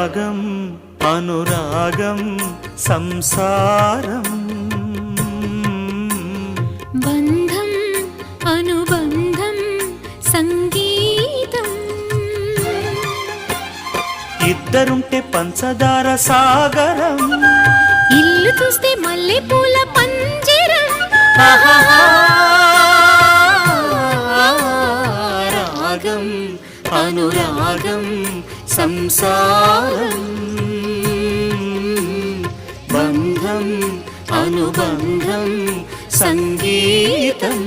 రాగం అనురాగం సంసారం బంధం అనుబంధం సంగీతం ఇద్దరుంటే పంచదార సాగరం ఇల్లు చూస్తే మల్లెపూల పంజరం రాగం అనురాగం సంసారం బంధం అనుబంధం సంగీతం